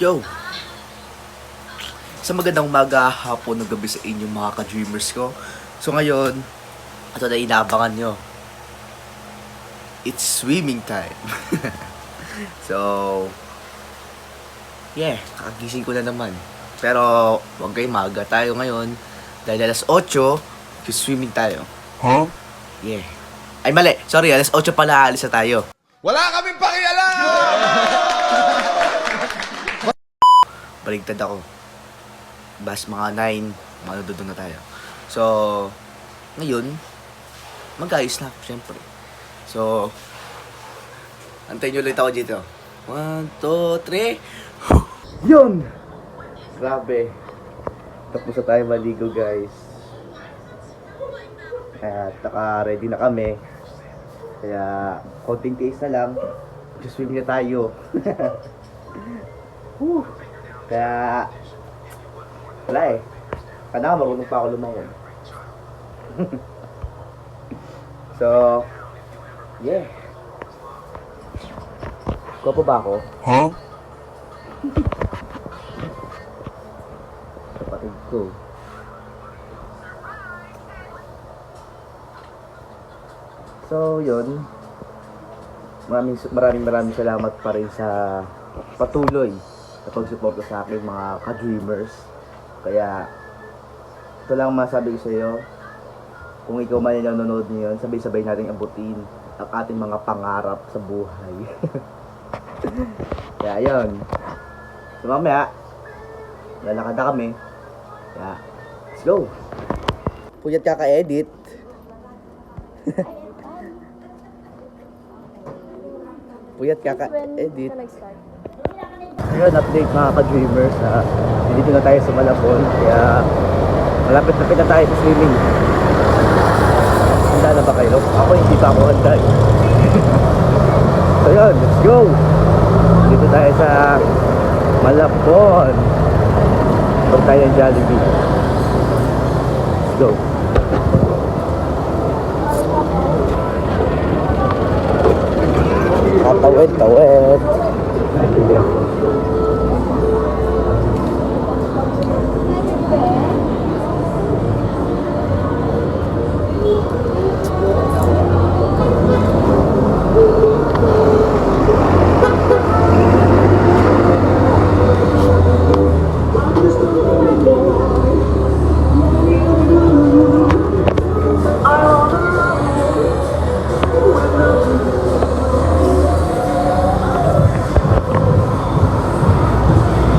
Yo! Sa magandang umaga, hapon, o gabi sa inyo mga ka-dreamers ko. So ngayon, ito na inaabangan nyo. It's swimming time. So, yeah, kakagising ko na naman. Pero, huwag kayo maaga tayo ngayon. Dahil alas 8, swimming tayo. Huh? Yeah. Ay mali, sorry, alas 8 pala alis na tayo. Wala kaming pakialam! Baligtad ako. Bas mga 9, doon na tayo. So, ngayon, mag-ayos na ako, syempre. So, antayin nyo ulit ako dito. 1, 2, 3. Yun! Grabe. Tapos na tayo maligo, guys. At naka-ready na kami. Kaya, konting tiis na lang. Just swim na tayo. Whew. Kaya, wala eh. Kailangan marunong pa ako lumangon. So, yeah. Gwapo ba ako? Huh? Kapatid ko. So, yun. Maraming salamat pa rin sa patuloy na pagsuporta sa akin mga ka-dreamers. Kaya, ito lang masabi ko sa iyo. Kung ikaw man yung nanonood niyon, sabay-sabay nating abutin ang ating mga pangarap sa buhay. Kaya, yun. So, mamaya, lalakad na kami. Kaya, let's go! Puyat kaka-edit. Puyat kaka-edit. Ayun, update mga ka-dreamers. Dito na tayo sa Malabon. Kaya, malapit-lapit na tayo sa swimming. Handa na ba kayo? Ako hindi pa ako handa. So yun, let's go! Dito tayo sa Malabon. Pag tayo ng Jollibee. Let's go! Tawid.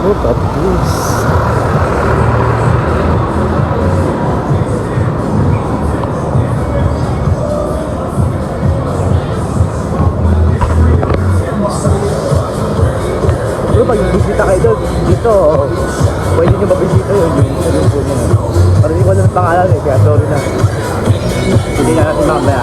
Look at this. Bro, pag bisita kayo doon, dito, pwede nyo mabisita yun, yung salubo nyo. Pero hindi ko alam ang pangalan eh, kaya sorry na. Hindi na natin mamaya.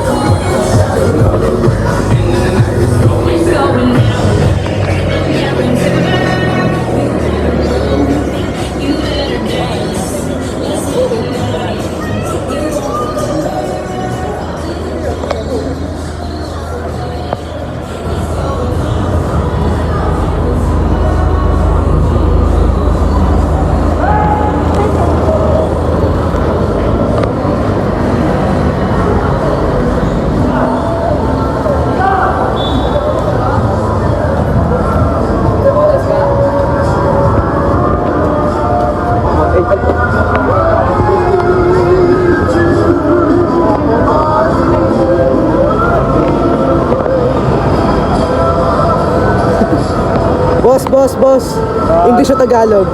Boss. English o Tagalog?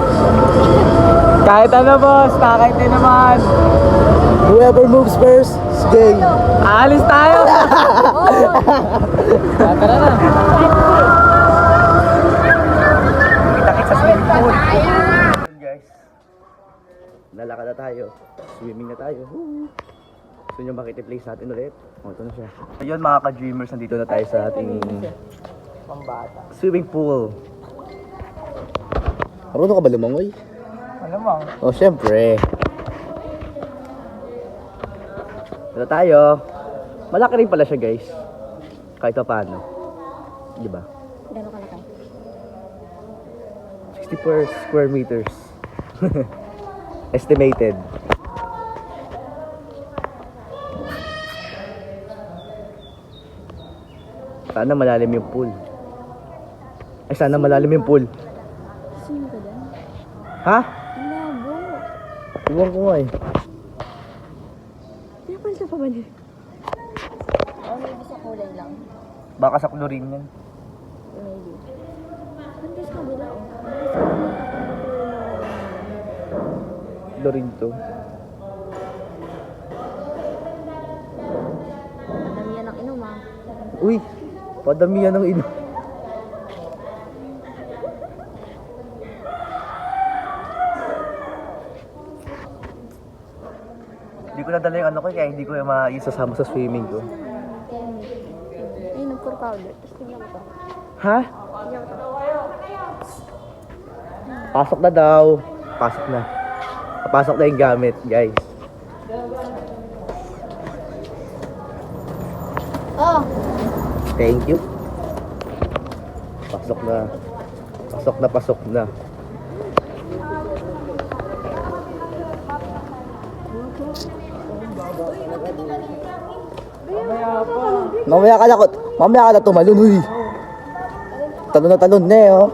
Kahit ano boss, kahit din naman. Whoever moves first, is gay. Aalis tayo! Tara na. Kita-kit sa swimming pool. Guys, lalakad na tayo. Swimming na tayo. Gusto nyo makiti-place natin ulit? Ito na siya. Ayun mga ka-dreamers, nandito na tayo sa ating Pambata. swimming pool. Marunong ka ba lumangoy? Malamang. Oh, syempre. Ito tayo. Malaki rin pala siya, guys. Kahit pa paano. Di ba? Gano'n kalaki? 64 square meters. Estimated. Sana malalim yung pool. Ay, sana malalim yung pool. Sino ka dyan? Ha? Ang labo. Iwan ko nga eh. Pinapansa pa ba niya? Oh, maybe sa kulay lang. Baka sa chlorine yan. Maybe. Hindi sa kabila, oh. Chlorine to. Madami yan ang inom, ah. Uy! Padamihan ng ino. Hindi ko nadala yung ano ko kaya hindi ko yung maisasama sa swimming ko. Ay, nag-pour powder. Tapos tignan ko to. Ha? Tignan ko to. Pasok na daw. Pasok na. Papasok na yung gamit, guys. Oh! Thank you. Pasok na. Pasok na, pasok na. Mamaya ka na tumalun, uy. Talon na talon na eh, oh.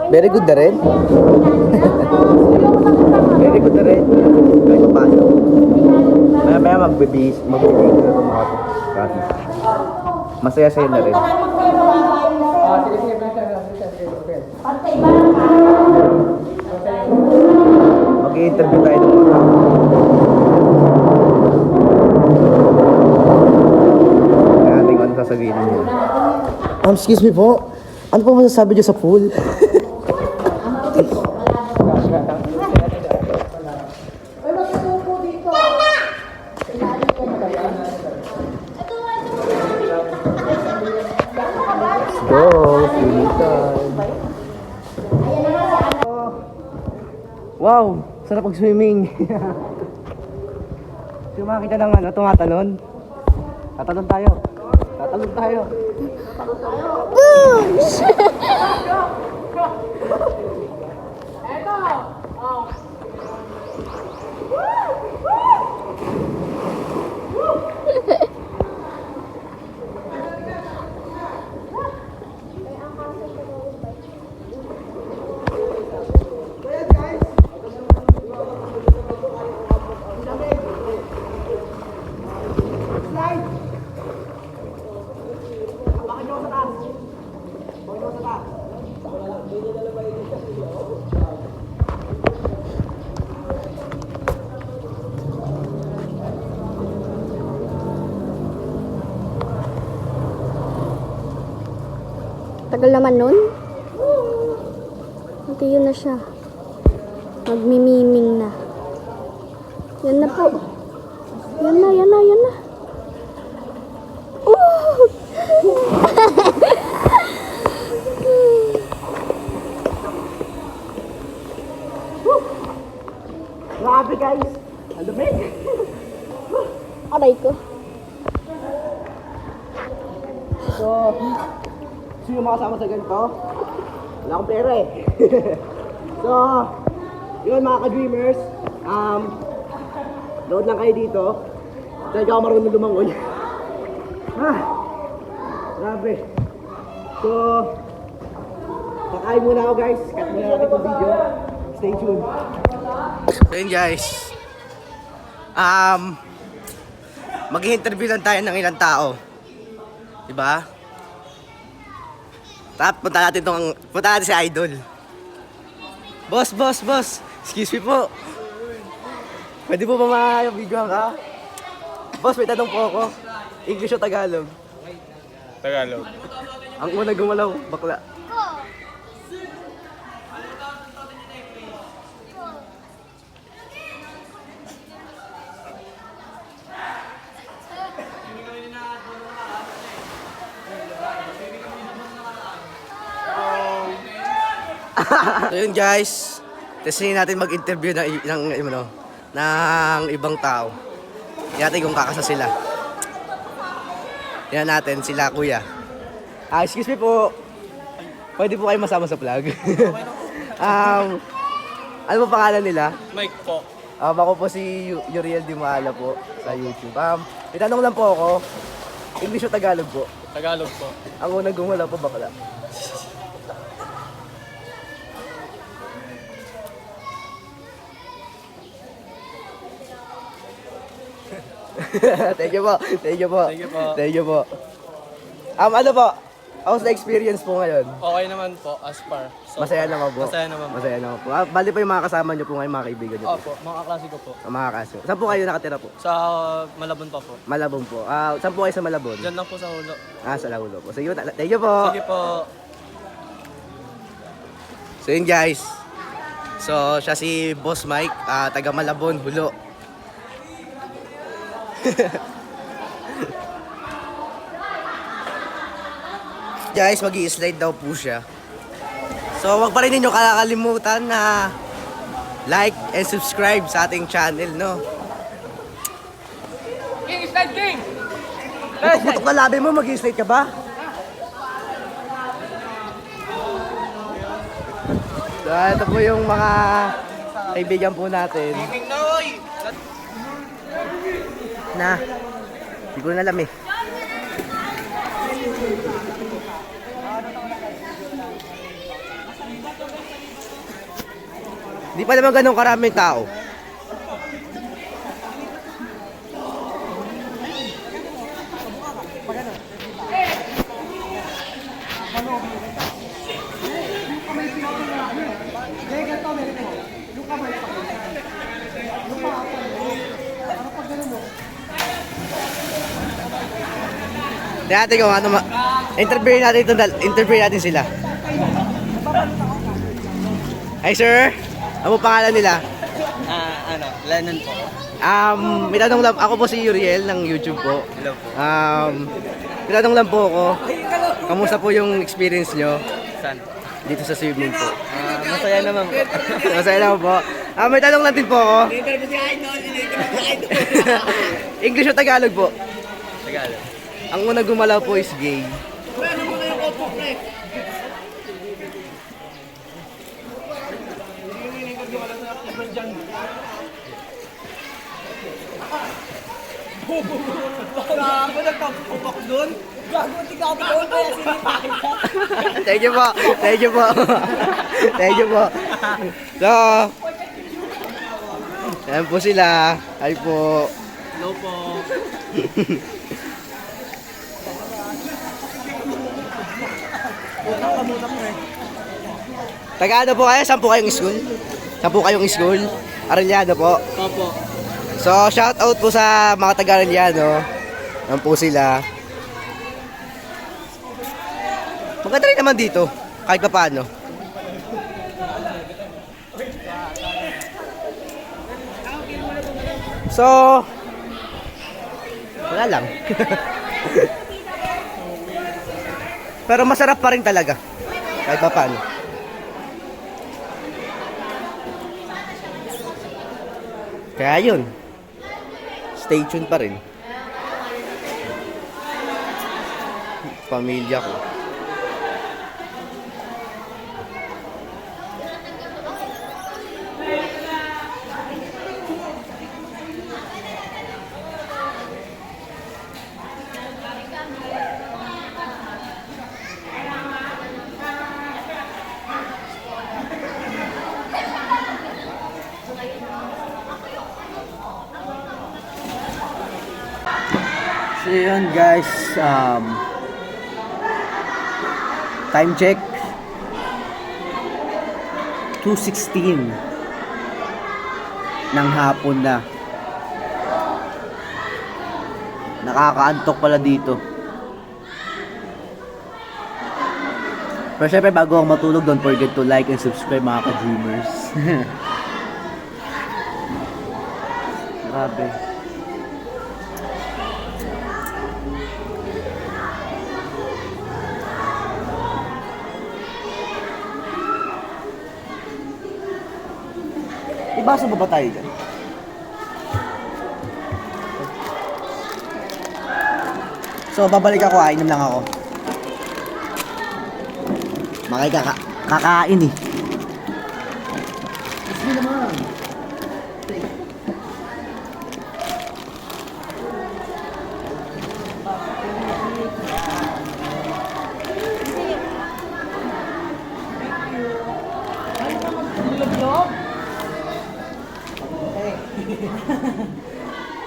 Very good na rin. Very good na rin. Kahit pa paano. Maya magbibihis na itong mga to. Kasi masaya sa'yo na rin. Mag-i-interview tayo ng mga tao. Kaya natin ano sasabihin niyo. Excuse me po. Ano po masasabi niyo sa pool? Go, swimming time. Wow, sarap mag-swimming. Sino makakita ng ano, tumatalon? Tatalon tayo. Tatalon tayo. Tagal naman nun. Ito yun na siya. Magmimiming na. Yan na po. Yan na, yan na, yan na. Grabe guys! Ang lamig! Aray ko. So, sino makasama sa ganito? Wala akong pera eh. So, yun mga ka-dreamers, load lang kayo dito. So, hindi ako marunong lumangoy. Grabe. So, kakain muna ako guys. Cut muna natin itong video. Stay tuned. So yun guys. Mag-i-interview lang tayo ng ilang tao. Diba? Tapos punta natin si Idol. Boss. Excuse me po. Pwede po ba ma-video ka? Boss, may tanong po ako. English o Tagalog? Tagalog. Ang una gumalaw, bakla. So yun guys, testingin natin mag-interview ng ibang tao. Tingnan natin kung kakasa sila. Tingnan natin sila kuya. Excuse me po. Pwede po kayo masama sa vlog. Ano po pangalan nila? Mike po. Ako po si Uriel Dimala po sa YouTube. Itanong lang po ako, English o Tagalog po? Tagalog po. Ang unang gumala po bakla. Thank you po. Thank you po. Thank you po. Thank you po. Ano po? How's the experience po ngayon? Okay naman po, as par. So, Masaya naman po. Masaya naman po. Masaya naman po. Bali pa yung mga kasama nyo po ngayon, mga kaibigan nyo po. Opo, mga kaklase ko po. Mga kaso. Saan po kayo nakatira po? Sa Malabon pa po. Malabon po. Saan po kayo sa Malabon? Diyan lang po sa ulo. Sa Laulo po. Sige, thank you po. Sige po. So yun guys. So siya si Boss Mike, taga Malabon, Hulo. Guys, mag-i-slide daw po siya. So wag pa rin ninyo kakalimutan na like and subscribe sa ating channel, no? King, slide king! Putok ka labi mo, mag-i-slide ka ba? So ito po yung mga kaibigan po natin. Na, hindi ko na alam eh. Hindi pa naman ganun karaming tao. Dati ko ano interview natin sila. Hi sir, ano po pangalan nila? Lennon po. May tanong lang, ako po si Uriel ng YouTube po. Hello po. May tanong lang po ako. Kamusta po yung experience nyo San? dito sa swimming po? Masaya naman po. Masaya lang po. May tanong lang din po ako. English o Tagalog po? Tagalog. Ang unang gumalaw po is gay. Gago, nagtapupak doon. Gago, tiga-tiga kaya sinipakit ka. Thank you po. Thank you po. Thank you po. So, ayan po sila. Hi po. Hello po. Taga ano po kayo? Saan po kayong school? Saan po kayong school? Arellano po. Opo. So, shout out po sa mga taga Arellano. Ayan po sila. Maganda rin naman dito. Kahit pa paano. So, wala lang. Pero masarap pa rin talaga. Kahit pa paano. Kaya yun. Stay tuned pa rin. Pamilya ko. So yun guys, time check 2:16 ng hapon na. Nakakaantok pala dito. Pero syempre bago ako matulog, don't forget to like and subscribe mga ka-dreamers. Grabe. baso ba tayo dyan? So, babalik ako, inom lang ako. Kakain eh. Sige naman.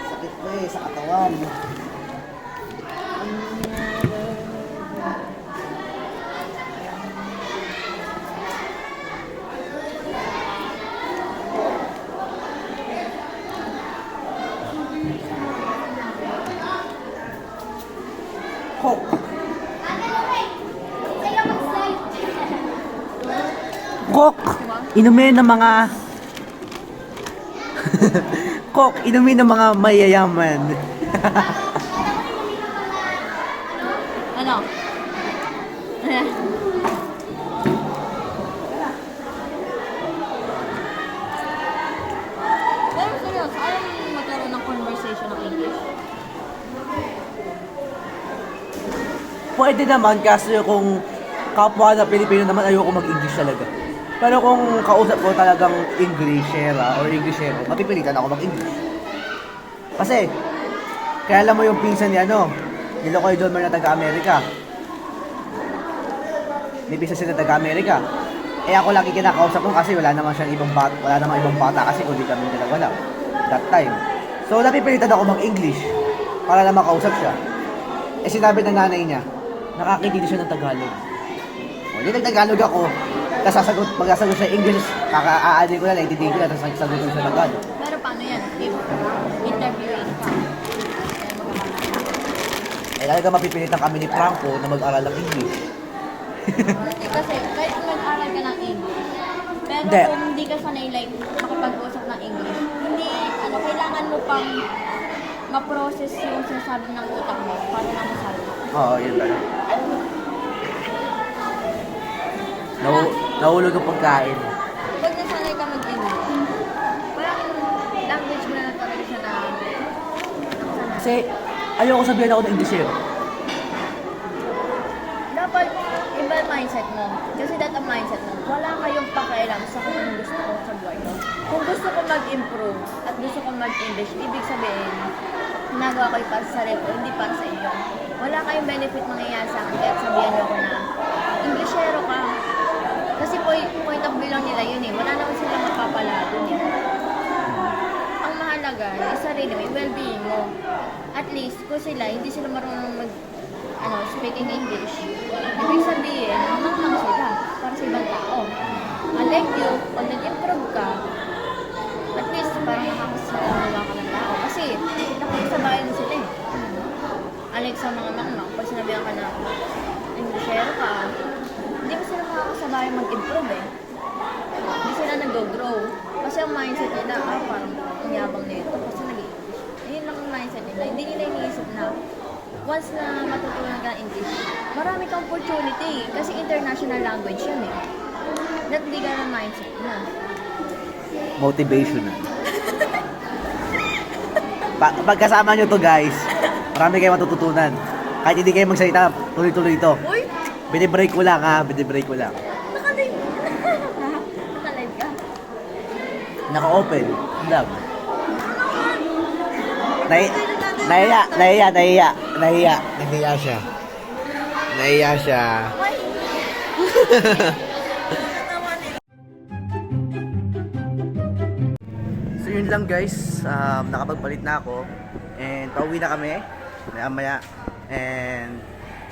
Sakit ko eh, sa katawan. Coke. Coke. Inumin ng mga Coke, inumin ng mga mayayaman. Ano? Pero seryoso, ayaw mo magkaroon ng conversation ng English? Pwede naman kasi kung kapwa na Pilipino naman ayoko mag-English talaga. Pero kung kausap ko talagang Englishera or Englishero, mapipilitan ako mag-English. Kasi, kaya alam mo yung pinsan ni ni Locoy Dolmer na taga-Amerika. May pinsan siya na taga-Amerika. Eh ako lagi kinakausap ko kasi wala namang ibang bata kasi kundi kami dalawa lang. That time. So, napipilitan ako mag-English para na makausap siya. Eh sinabi ng nanay niya, nakakintindi siya ng Tagalog. O, di nag-Tagalog ako. Tapos magsasagot siya English, kaka-aadi ko na, naiintindihin ko na, tapos sasagot ko siya Tagalog. Pero paano yan? If interviewing ka, Eh, talaga mapipilitan kami ni Franco na mag-aral ng English. kasi kahit mag-aral ka ng English, pero Hindi. kung hindi ka sanay like makapag-usap ng English, hindi, kailangan mo pang ma-process yung sinasabi ng utak mo para na masabi. Oo, yun lang. Nahulog ang pagkain. Pag nasanay ka mag-English, parang language mo na talaga siya na Kasi, ayoko sabihin ako ng Englishero. dapat iba yung mindset mo. Kasi that ang mindset mo. Wala kayong pakialam sa kung anong gusto ko sa buhay ko. Kung gusto ko mag-improve at gusto ko mag-English, ibig sabihin, ginagawa ko yung para sa sarili ko, hindi para sa inyo. Wala kayong benefit mangyayari sa akin kahit sabihan niyo ko na Englishero ka. Kasi point of view lang nila yun eh. Wala naman silang mapapala dun eh. Ang mahalaga, yung sarili mo, yung well-being mo. At least, kung sila, hindi sila marunong speaking English. Ibig sabihin, mamang sila para sa ibang tao. Unlike you, pag nag-improve ka, at least parang nakakasalawa ka ng tao. Kasi, nakakasabayan na sila eh. Unlike sa mga mangmang, pag sinabihan ka na Englishero ka, hindi mo sila makakasabayan mag-improve eh. Hindi sila nag-grow. Kasi ang mindset nila, parang ang yabang nito kasi nag-English. Yun lang ang mindset nila. Hindi nila iniisip na once na matutunan ka ng English, marami kang opportunity kasi international language yun eh. That bigger ang mindset mo. Motivational. Pagkasama nyo to guys, marami kayo matututunan. Kahit hindi kayo magsalita, tuloy-tuloy ito. Uy! Binibreak ko lang ha, binibreak ko lang. Nakalive! Nakalive ka? Naka-open. Love. Nahiya siya. Nahiya siya. So yun lang guys, nakapagpalit na ako and pauwi na kami maya and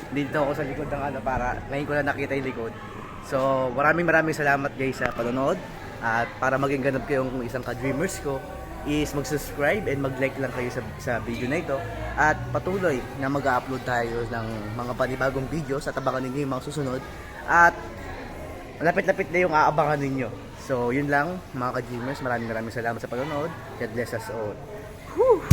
dito ako sa likod ng para ngayon ko lang nakita yung likod. So maraming salamat guys sa panonood at para maging ganap kayong isang ka-dreamers ko is mag-subscribe and mag-like lang kayo sa video na ito at patuloy na mag-upload tayo ng mga panibagong videos at abangan ninyo yung mga susunod at malapit-lapit na yung aabangan ninyo. So yun lang mga ka-dreamers, maraming salamat sa panonood. God bless us all. Whew!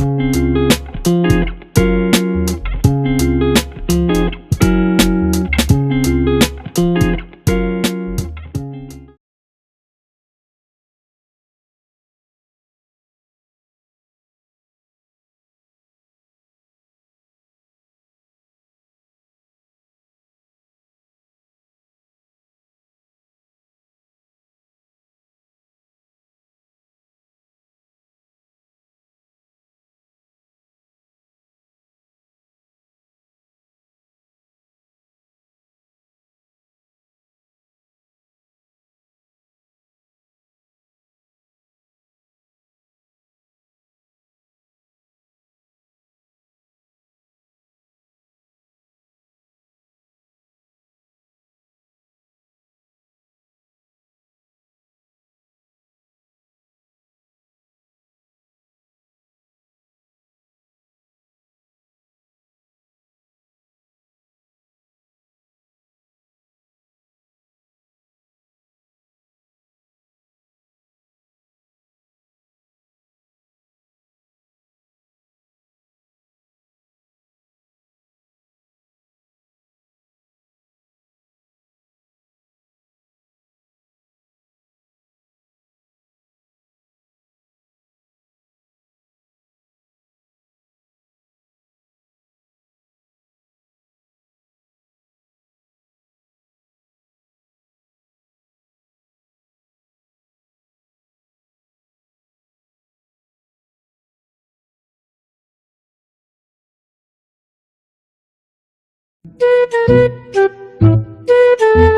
Thank you.